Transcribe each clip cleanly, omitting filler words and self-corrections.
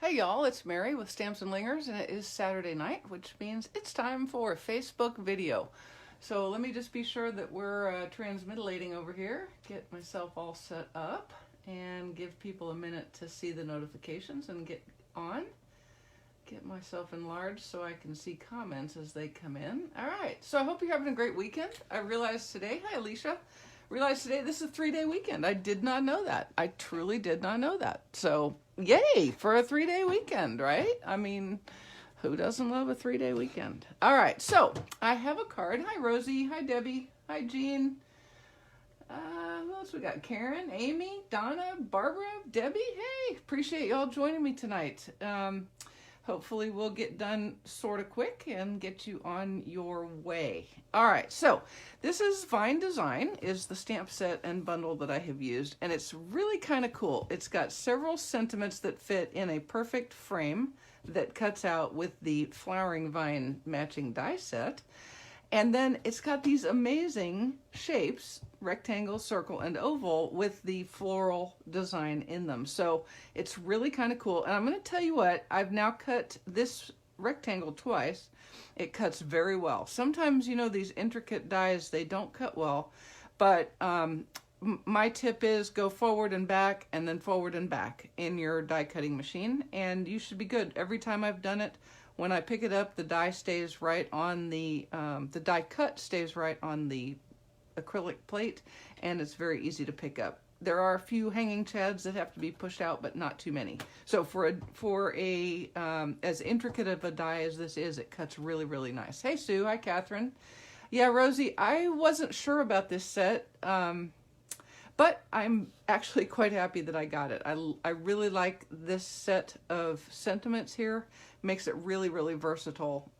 Hey y'all, it's Mary with Stamps-N-Lingers, and it is Saturday night, which means it's time for a Facebook video. So let me just be sure that we're transmitilating over here, get myself all set up, and give people a minute to see the notifications and get on. Get myself enlarged so I can see comments as they come in. All right, so I hope you're having a great weekend. I realized today, hi Alicia, realized today this is a 3-day weekend. I did not know that. I truly did not know that. So yay for a 3-day weekend, right? I mean, who doesn't love a 3-day weekend? All right, so I have a card. Hi Rosie, hi Debbie, hi Jean. Who else we got? Karen, Amy, Donna, Barbara, Debbie. Hey, appreciate y'all joining me tonight. Hopefully we'll get done sort of quick and get you on your way. All right, so this is Vine Design, is the stamp set and bundle that I have used, and it's really kind of cool. It's got several sentiments that fit in a perfect frame that cuts out with the flowering vine matching die set. And then it's got these amazing shapes, rectangle, circle, and oval, with the floral design in them. So it's really kind of cool. And I'm going to tell you what, I've now cut this rectangle twice. It cuts very well. Sometimes, you know, these intricate dies, they don't cut well. But my tip is go forward and back, and then forward and back in your die cutting machine. And you should be good. Every time I've done it, when I pick it up, the die stays right on the die cut stays right on the acrylic plate, and it's very easy to pick up. There are a few hanging chads that have to be pushed out, but not too many. So for a as intricate of a die as this is, it cuts really, really nice. Hey Sue, hi Catherine. Yeah, Rosie, I wasn't sure about this set, but I'm actually quite happy that I got it. I really like this set of sentiments here. Makes it really, really versatile.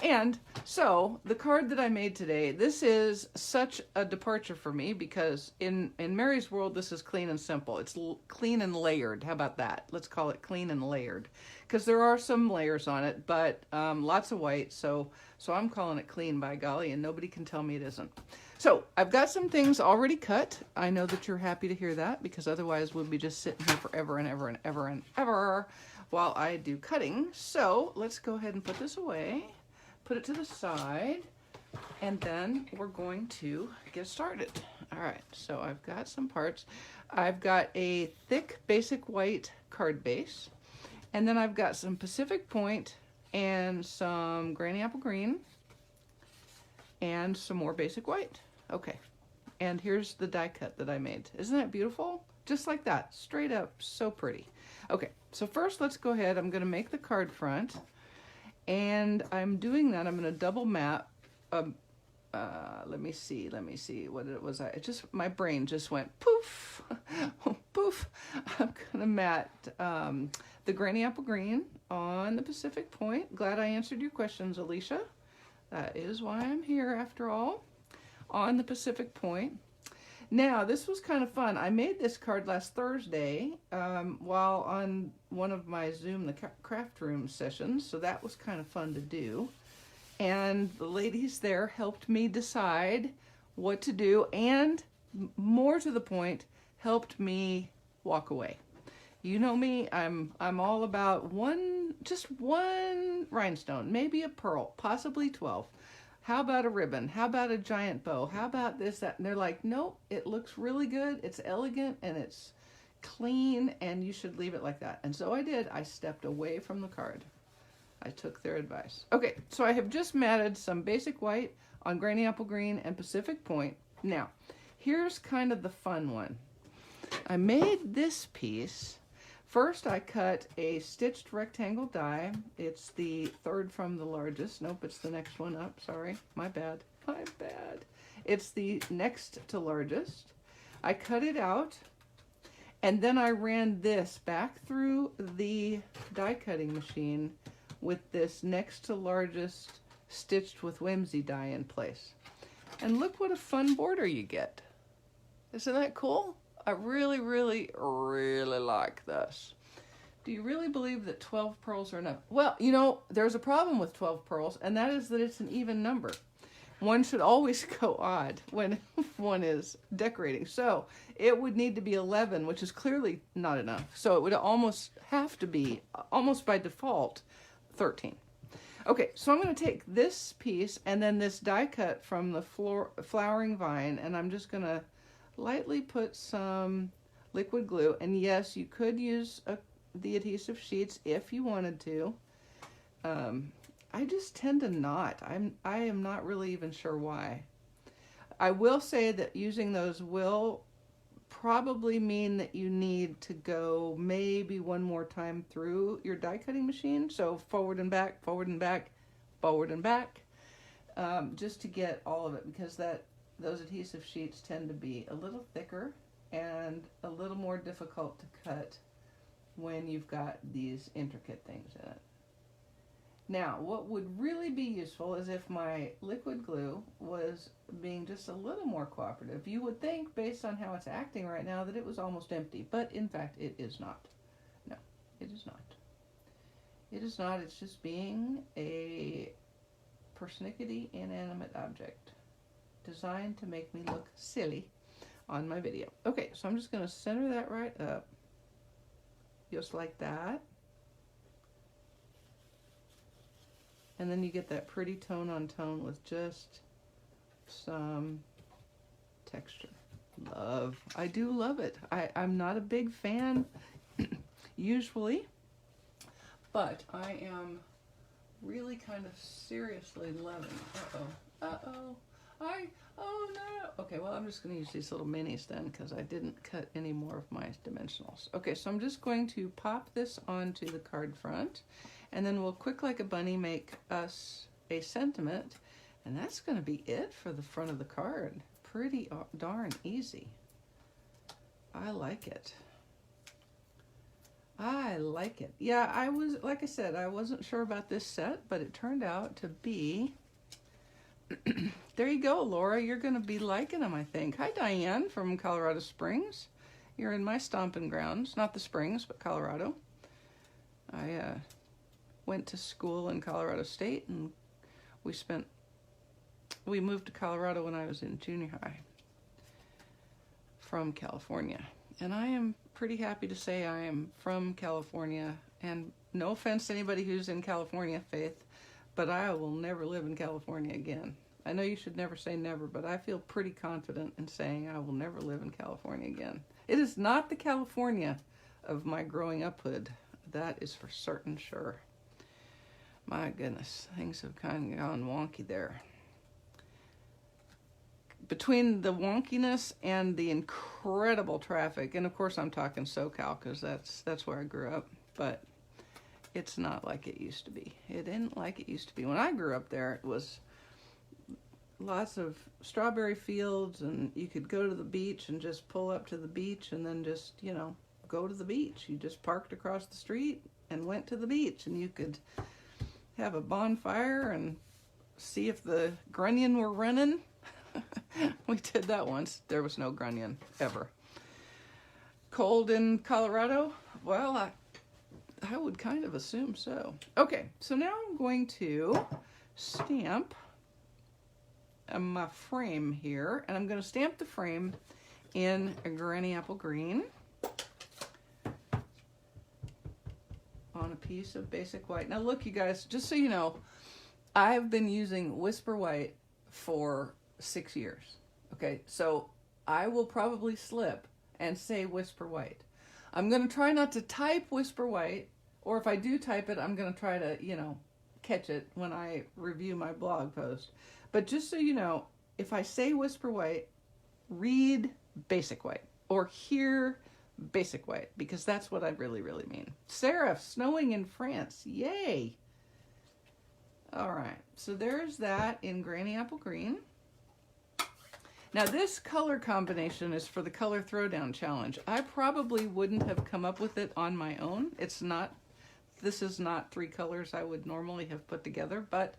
And so the card that I made today, this is such a departure for me because in Mary's world, this is clean and simple. It's clean and layered. How about that? Let's call it clean and layered, because there are some layers on it, but lots of white. So I'm calling it clean, by golly, and nobody can tell me it isn't. So I've got some things already cut. I know that you're happy to hear that, because otherwise we'll be just sitting here forever and ever and ever and ever while I do cutting. So let's go ahead and put this away, put it to the side, and then we're going to get started. All right, so I've got some parts. I've got a thick basic white card base, and then I've got some Pacific Point and some Granny Apple Green and some more basic white. Okay, and here's the die cut that I made. Isn't that beautiful? Just like that, straight up, so pretty. Okay, so first let's go ahead. I'm going to make the card front, and I'm doing that. I'm going to double mat. Let me see. What it was? My brain just went poof, poof. I'm going to mat the Granny Apple Green on the Pacific Point. Glad I answered your questions, Alicia. That is why I'm here, after all, on the Pacific Point. Now, this was kind of fun. I made this card last Thursday while on one of my Zoom, the craft room sessions, so that was kind of fun to do. And the ladies there helped me decide what to do, and more to the point, helped me walk away. You know me, I'm all about just one rhinestone, maybe a pearl, possibly 12. How about a ribbon? How about a giant bow? How about this, that? And they're like, nope, it looks really good. It's elegant and it's clean, and you should leave it like that. And so I did. I stepped away from the card. I took their advice. Okay, so I have just matted some basic white on Granny Apple Green and Pacific Point. Now, here's kind of the fun one. I made this piece. First, I cut a stitched rectangle die. It's the third from the largest. Nope, it's the next one up. Sorry, my bad. My bad. It's the next to largest. I cut it out, and then I ran this back through the die cutting machine with this next to largest stitched with whimsy die in place. And look what a fun border you get. Isn't that cool? I really, really, really like this. Do you really believe that 12 pearls are enough? Well, you know, there's a problem with 12 pearls, and that is that it's an even number. one should always go odd when one is decorating. So it would need to be 11, which is clearly not enough. So it would almost have to be, almost by default, 13. Okay, so I'm going to take this piece and then this die cut from the flowering vine, and I'm just going to lightly put some liquid glue. And yes, you could use the adhesive sheets if you wanted to. I just tend to not. I am not really even sure why. I will say that using those will probably mean that you need to go maybe one more time through your die cutting machine. So forward and back, forward and back, forward and back, just to get all of it, because those adhesive sheets tend to be a little thicker and a little more difficult to cut when you've got these intricate things in it. Now, what would really be useful is if my liquid glue was being just a little more cooperative. You would think, based on how it's acting right now, that it was almost empty, but in fact it is not. No, it is not. It is not. It's just being a persnickety inanimate object designed to make me look silly on my video. Okay, so I'm just going to center that right up, just like that. And then you get that pretty tone on tone with just some texture. Love. I do love it. I'm not a big fan usually, but I am really kind of seriously loving. Oh no. Okay, well, I'm just going to use these little minis then, because I didn't cut any more of my dimensionals. Okay, so I'm just going to pop this onto the card front, and then we'll quick like a bunny make us a sentiment, and that's going to be it for the front of the card. Pretty darn easy. I like it. I like it. Yeah, I was, like I said, I wasn't sure about this set, but it turned out to be... There you go, Laura. You're going to be liking them, I think. Hi, Diane from Colorado Springs. You're in my stomping grounds. Not the Springs, but Colorado. I went to school in Colorado State, and we moved to Colorado when I was in junior high from California. And I am pretty happy to say I am from California. And no offense to anybody who's in California, Faith, but I will never live in California again. I know you should never say never, but I feel pretty confident in saying I will never live in California again. It is not the California of my growing uphood. That is for certain sure. My goodness, things have kind of gone wonky there. Between the wonkiness and the incredible traffic, and of course I'm talking SoCal because that's where I grew up, but it's not like it used to be. It isn't like it used to be. When I grew up there, it was lots of strawberry fields, and you could go to the beach and just pull up to the beach and then just, you know, go to the beach. You just parked across the street and went to the beach, and you could have a bonfire and see if the grunion were running. We did that once. There was no grunion ever. Cold in Colorado? Well, I would kind of assume so. Okay, so now I'm going to stamp my frame here, and I'm going to stamp the frame in a Granny Apple Green on a piece of basic white. Now look, you guys, just so you know, I've been using Whisper White for 6 years. Okay, so I will probably slip and say Whisper White. I'm going to try not to type Whisper White, or if I do type it, I'm going to try to, you know, catch it when I review my blog post. But just so you know, if I say Whisper White, read Basic White, or hear Basic White, because that's what I really, really mean. Serif, snowing in France. Yay! All right, so there's that in Granny Apple Green. Now this color combination is for the Color Throwdown Challenge. I probably wouldn't have come up with it on my own. This is not 3 colors I would normally have put together, but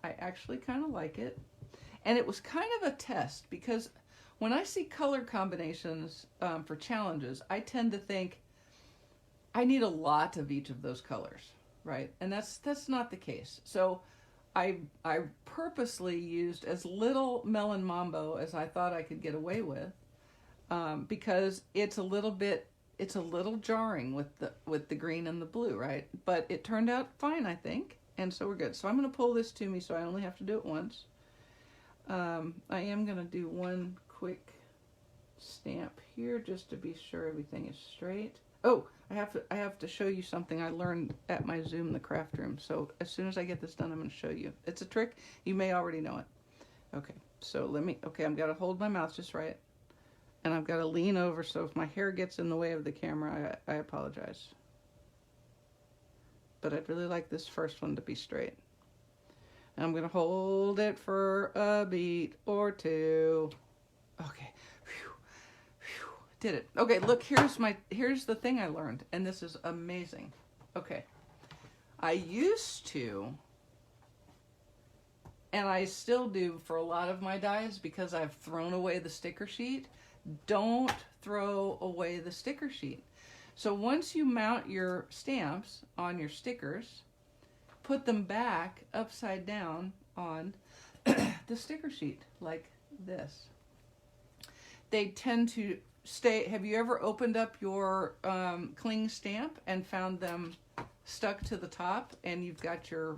I actually kind of like it. And it was kind of a test, because when I see color combinations for challenges, I tend to think I need a lot of each of those colors, right? And that's not the case. So I purposely used as little Melon Mambo as I thought I could get away with, because it's a little jarring with the green and the blue, right? But it turned out fine, I think, and so we're good. So I'm going to pull this to me so I only have to do it once. I am going to do one quick stamp here just to be sure everything is straight. Oh, I have to show you something I learned at my Zoom, the craft room. So as soon as I get this done, I'm going to show you. It's a trick. You may already know it. Okay, so I'm got to hold my mouth just right. And I've got to lean over, so if my hair gets in the way of the camera, I apologize. But I'd really like this first one to be straight. And I'm going to hold it for a beat or two. Okay. Did it. Okay, look, here's the thing I learned, and this is amazing. Okay. I used to, and I still do for a lot of my dies because I've thrown away the sticker sheet. Don't throw away the sticker sheet. So once you mount your stamps on your stickers, put them back upside down on the sticker sheet like this. They tend to stay. Have you ever opened up your cling stamp and found them stuck to the top, and you've got your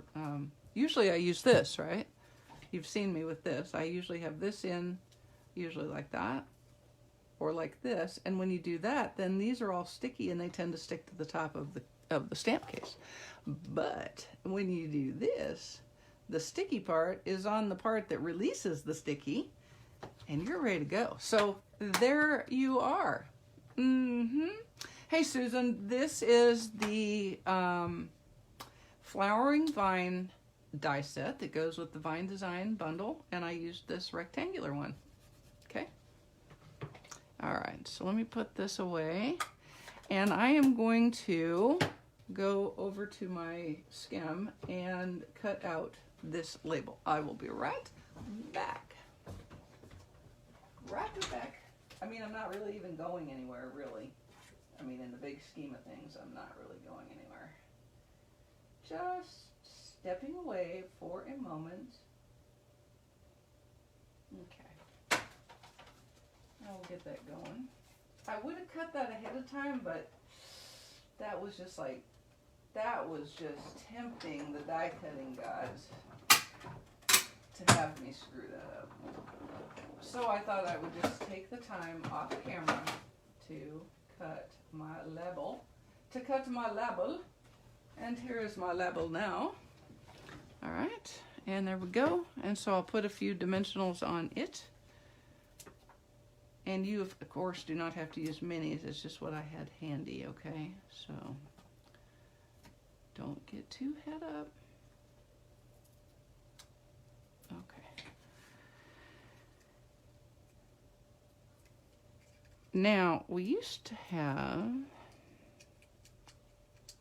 usually I use this, right? You've seen me with this. I usually have this in, usually like that or like this, and when you do that, then these are all sticky and they tend to stick to the top of the stamp case. But when you do this, the sticky part is on the part that releases the sticky, and you're ready to go. So there you are. Hey, Susan, this is the Flowering Vine die set that goes with the Vine Design bundle, and I used this rectangular one. Okay. All right, so let me put this away, and I am going to go over to my skim and cut out this label. I will be right back. Right back. I mean, I'm not really even going anywhere, really. I mean, in the big scheme of things, I'm not really going anywhere. Just stepping away for a moment. Okay. I'll get that going. I would have cut that ahead of time, but that was just tempting the die cutting gods to have me screw that up. So I thought I would just take the time off camera to cut my label. And here is my label now. All right, and there we go. And so I'll put a few dimensionals on it. And you, of course, do not have to use minis. It's just what I had handy, okay? So don't get too head up. Okay. Now, we used to have,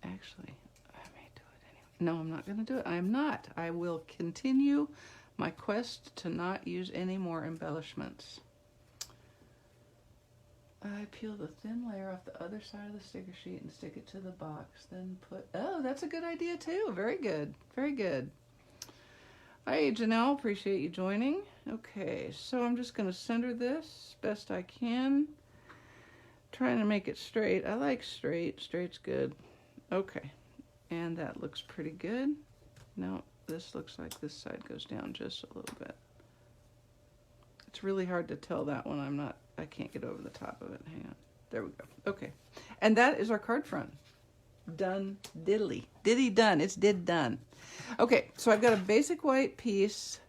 actually, I may do it anyway. No, I'm not going to do it. I am not. I will continue my quest to not use any more embellishments. I peel the thin layer off the other side of the sticker sheet and stick it to the box. Then oh, that's a good idea too. Very good. Very good. Hi, Janelle. Appreciate you joining. Okay, so I'm just going to center this best I can. Trying to make it straight. I like straight. Straight's good. Okay, and that looks pretty good. No, this looks like this side goes down just a little bit. It's really hard to tell that one. I can't get over the top of it. Hang on. There we go. Okay. And that is our card front. Done diddly. Diddy done. It's did done. Okay, so I've got a basic white piece,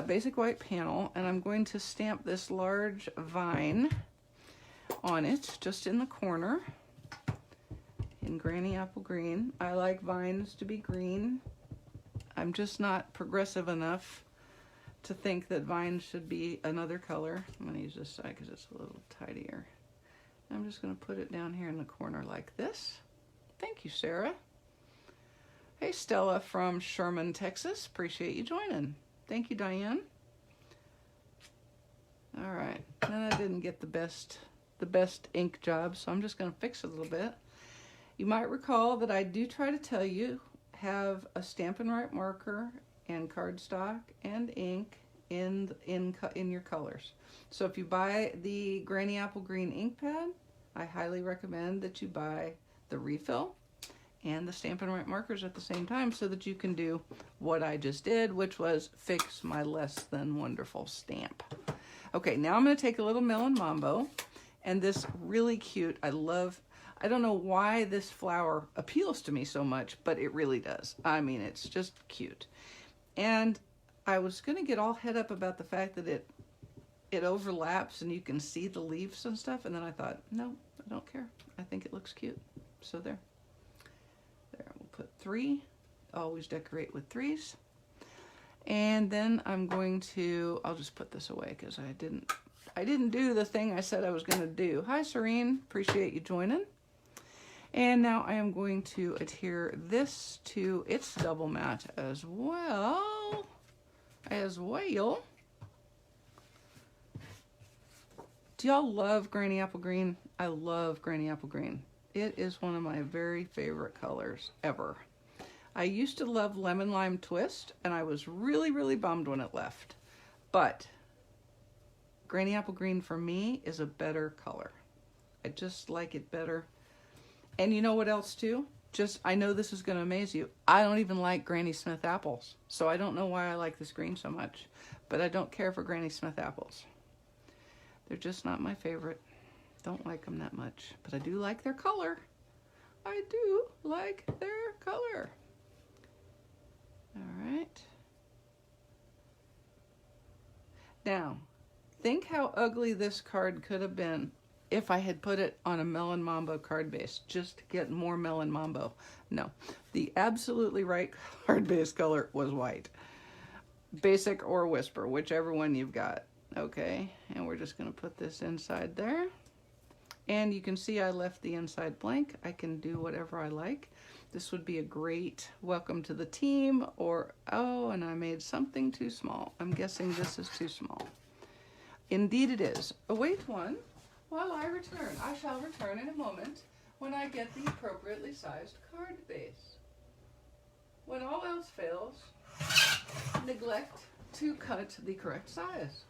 basic white panel, and I'm going to stamp this large vine on it, just in the corner, in Granny Apple Green. I like vines to be green. I'm just not progressive enough to think that vines should be another color. I'm going to use this side because it's a little tidier. I'm just going to put it down here in the corner like this. Thank you, Sarah. Hey, Stella from Sherman, Texas. Appreciate you joining. Thank you, Diane. All right, and I didn't get the best ink job, so I'm just going to fix it a little bit. You might recall that I do try to tell you have a Stampin' marker and cardstock and ink in your colors. So if you buy the Granny Apple Green ink pad, I highly recommend that you buy the refill and the Stampin' markers at the same time so that you can do what I just did, which was fix my less than wonderful stamp. Okay, now I'm going to take a little Melon Mambo and this really cute, I don't know why this flower appeals to me so much, but it really does. I mean, it's just cute. And I was going to get all head up about the fact that it overlaps and you can see the leaves and stuff, and then I thought, no, I don't care. I think it looks cute. So there. There, we'll put 3. Always decorate with 3s. And then I'm going to, I'll just put this away because I didn't do the thing I said I was going to do. Hi, Serene. Appreciate you joining. And now I am going to adhere this to its double mat as well. Do y'all love Granny Apple Green? I love Granny Apple Green. It is one of my very favorite colors ever. I used to love Lemon Lime Twist, and I was really, really bummed when it left. But Granny Apple Green for me is a better color. I just like it better. And you know what else too? I know this is going to amaze you. I don't even like Granny Smith apples. So I don't know why I like this green so much. But I don't care for Granny Smith apples. They're just not my favorite. Don't like them that much. But I do like their color. I do like their color. All right. Now, think how ugly this card could have been if I had put it on a Melon Mambo card base, just to get more Melon Mambo. No, the absolutely right card base color was white. Basic or Whisper, whichever one you've got. Okay, and we're just gonna put this inside there. And you can see I left the inside blank. I can do whatever I like. This would be a great welcome to the team, or, oh, and I made something too small. I'm guessing this is too small. Indeed it is. Await one while I return. I shall return in a moment when I get the appropriately sized card base. When all else fails, neglect to cut the correct size.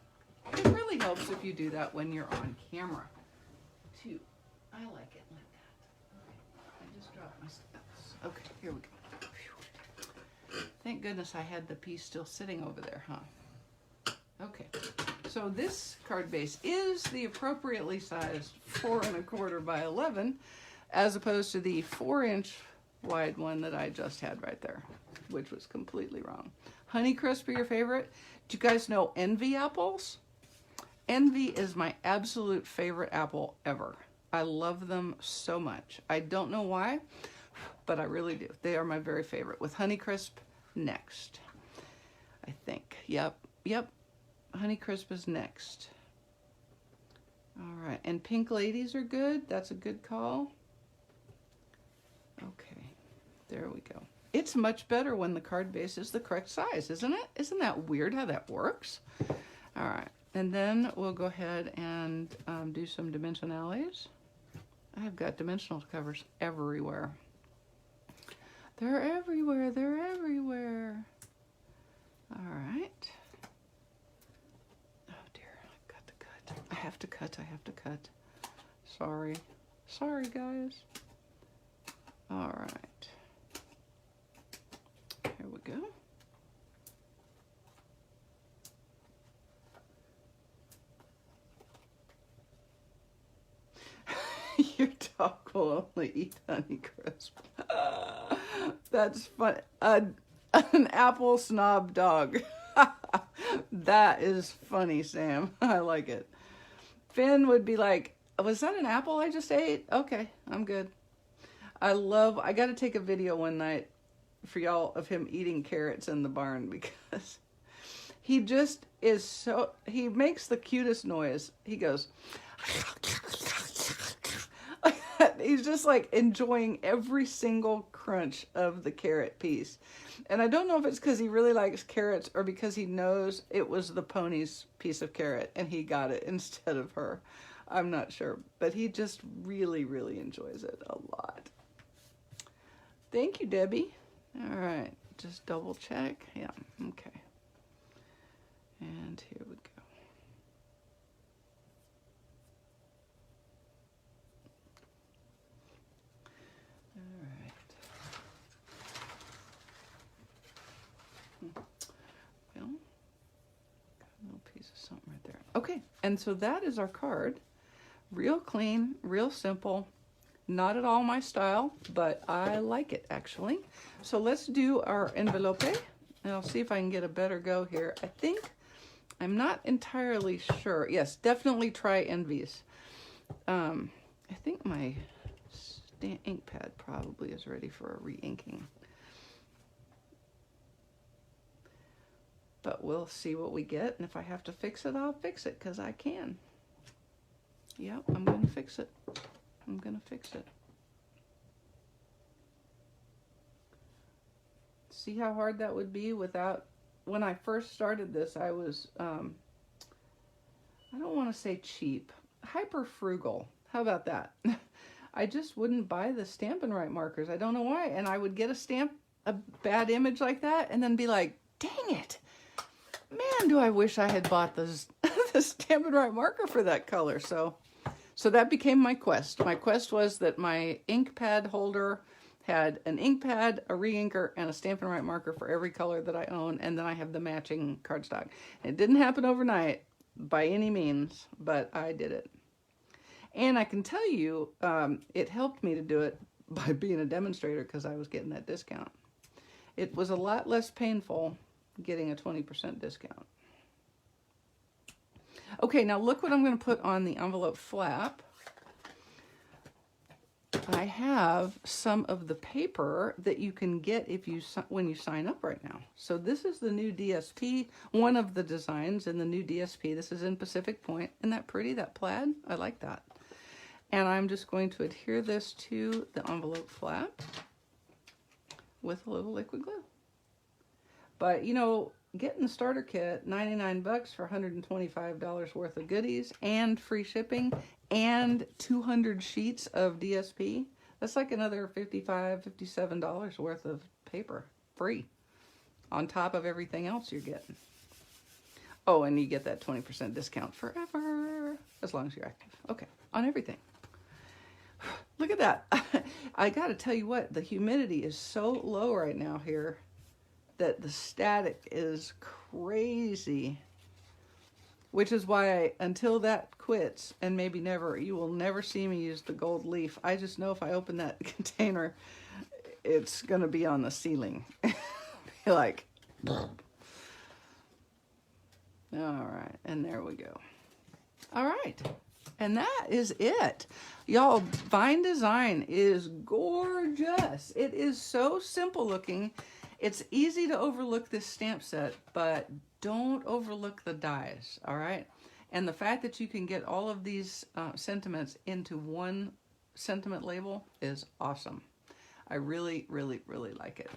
It really helps if you do that when you're on camera, too. I like it like that. I just dropped my steps. Okay, here we go. Whew. Thank goodness I had the piece still sitting over there, huh? Okay, so this card base is the appropriately sized 4 1/4 by 11, as opposed to the 4-inch wide one that I just had right there, which was completely wrong. Honeycrisp are your favorite? Do you guys know Envy apples? Envy is my absolute favorite apple ever. I love them so much. I don't know why, but I really do. They are my very favorite, with Honeycrisp next, I think. Yep. Honeycrisp is next. All right, and Pink Ladies are good. That's a good call. Okay, there we go. It's much better when the card base is the correct size, isn't it? Isn't that weird how that works? All right, and then we'll go ahead and do some dimensionalities. I've got dimensional covers everywhere. They're everywhere, they're everywhere. All right. Oh dear, I've got to cut. I have to cut. Sorry, guys. All right. Here we go. Your dog will only eat Honeycrisp. That's fun. An apple snob dog. That is funny, Sam. I like it. Finn would be like, was that an apple I just ate? Okay, I'm good. I got to take a video one night for y'all of him eating carrots in the barn, because he just is so, he makes the cutest noise. He goes, he's just like enjoying every single crunch of the carrot piece. And I don't know if it's because he really likes carrots or because he knows it was the pony's piece of carrot and he got it instead of her. I'm not sure, but he just really, really enjoys it a lot. Thank you, Debbie. All right, just double check. Yeah, okay. And here we go. All right. Well, got a little piece of something right there. Okay, and so that is our card. Real clean, real simple. Not at all my style, but I like it actually. So let's do our envelope, and I'll see if I can get a better go here. I think, I'm not entirely sure. Yes, definitely try Envies. I think my ink pad probably is ready for a re-inking. But we'll see what we get, and if I have to fix it, I'll fix it, because I can. Yep, I'm going to fix it. I'm going to fix it. See how hard that would be without... When I first started this, I was, I don't want to say cheap, hyper frugal. How about that? I just wouldn't buy the Stampin' Right markers. I don't know why. And I would get a bad image like that, and then be like, dang it. Man, do I wish I had bought the Stampin' Right marker for that color. So that became my quest. My quest was that my ink pad holder had an ink pad, a re-inker, and a Stampin' Right marker for every color that I own, and then I have the matching cardstock. It didn't happen overnight by any means, but I did it. And I can tell you, it helped me to do it by being a demonstrator, because I was getting that discount. It was a lot less painful getting a 20% discount. Okay, now look what I'm going to put on the envelope flap. I have some of the paper that you can get when you sign up right now. So this is the new DSP, one of the designs in the new DSP. This is in Pacific Point. Isn't that pretty, that plaid? I like that. And I'm just going to adhere this to the envelope flap with a little liquid glue. But, you know, getting the starter kit, 99 bucks for $125 worth of goodies and free shipping and 200 sheets of DSP, that's like another $55, $57 worth of paper, free, on top of everything else you're getting. Oh, and you get that 20% discount forever, as long as you're active. Okay, on everything. Look at that. I gotta tell you what, the humidity is so low right now here that the static is crazy. Which is why until that quits, and maybe never, you will never see me use the gold leaf. I just know if I open that container, it's gonna be on the ceiling. Be like, all right, and there we go. All right, and that is it. Y'all, Vine Design is gorgeous. It is so simple looking. It's easy to overlook this stamp set, but don't overlook the dies, all right? And the fact that you can get all of these sentiments into one sentiment label is awesome. I really, really, really like it.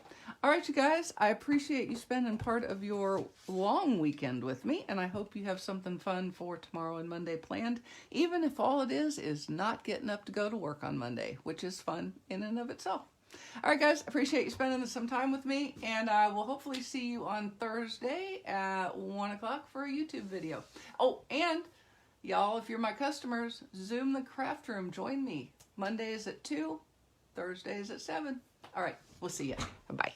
All right, you guys, I appreciate you spending part of your long weekend with me, and I hope you have something fun for tomorrow and Monday planned, even if all it is not getting up to go to work on Monday, which is fun in and of itself. All right, guys, appreciate you spending some time with me, and I will hopefully see you on Thursday at 1 o'clock for a YouTube video. Oh, and y'all, if you're my customers, Zoom the craft room. Join me. Mondays at 2, Thursdays at 7. All right, we'll see you. Bye.